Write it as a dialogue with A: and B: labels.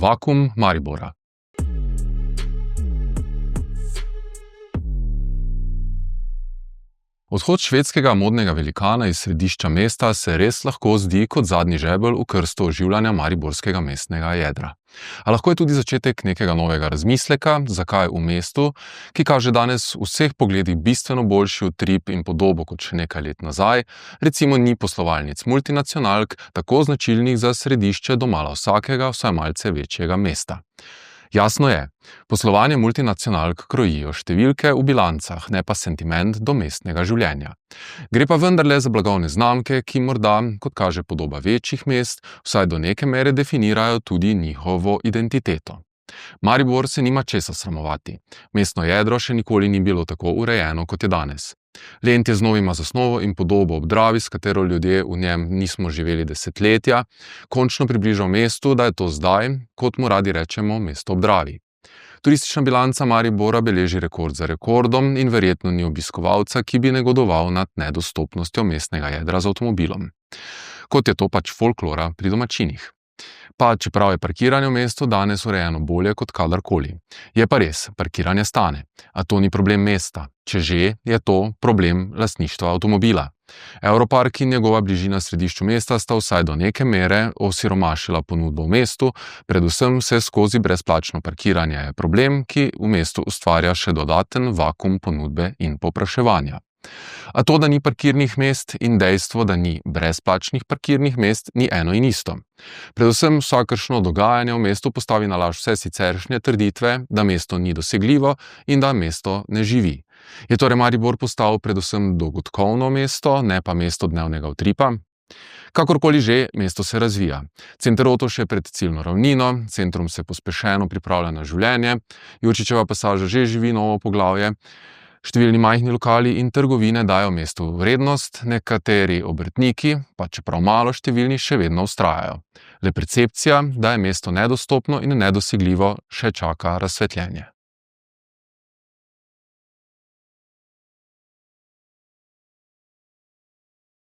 A: vakuum Maribora. Odhod švedskega modnega velikana iz središča mesta se res lahko zdi kot zadnji žebelj v krsto oživljanja mariborskega mestnega jedra. A lahko je tudi začetek nekega novega razmisleka, zakaj v mestu, ki kaže danes v vseh pogledih bistveno boljši utrip in podobo kot še nekaj let nazaj, recimo ni poslovalnic multinacionalk, tako značilnih za središče domala vsakega, vsaj malce večjega mesta. Jasno je, poslovanje multinacionalk krojijo številke v bilancah, ne pa sentiment do mestnega življenja. Gre pa vendarle za blagovne znamke, ki morda, kot kaže podoba večjih mest, vsaj do neke mere definirajo tudi njihovo identiteto. Maribor se nima česa sramovati. Mestno jedro še nikoli ni bilo tako urejeno, kot je danes. Lent je z novima zasnovo in podobo ob Dravi, s katero ljudje v njem nismo živeli desetletja, končno približal mestu, da je to zdaj, kot mu radi rečemo, mesto ob Dravi. Turistična bilanca Maribora beleži rekord za rekordom in verjetno ni obiskovalca, ki bi negodoval nad nedostopnostjo mestnega jedra z avtomobilom. Kot je to pač folklora pri domačinih. Pa čeprav je parkiranje v mestu danes urejeno bolje kot kadarkoli. Je pa res, parkiranje stane, a to ni problem mesta. Če že, je to problem lastništva avtomobila. Europark in njegova bližina središču mesta sta vsaj do neke mere osiromašila ponudbo v mestu, predvsem vse skozi brezplačno parkiranje je problem, ki v mestu ustvarja še dodaten vakuum ponudbe in povpraševanja. A to, da ni parkirnih mest in dejstvo, da ni brezplačnih parkirnih mest, ni eno in isto. Predvsem vsakršno dogajanje v mestu postavi na laž vse siceršnje trditve, da mesto ni dosegljivo in da mesto ne živi. Je torej Maribor postal predvsem dogodkovno mesto, ne pa mesto dnevnega utripa? Kakorkoli že, mesto se razvija. Center Otoš je pred ciljno ravnino, centrum se pospešeno pripravlja na življenje, Jurčičeva pasaža že živi novo poglavje, številni majhni lokali in trgovine dajo mestu vrednost, nekateri obrtniki, pa čeprav malo številni, še vedno vztrajajo. Le percepcija, da je mesto nedostopno in nedosegljivo, še čaka razsvetljenje.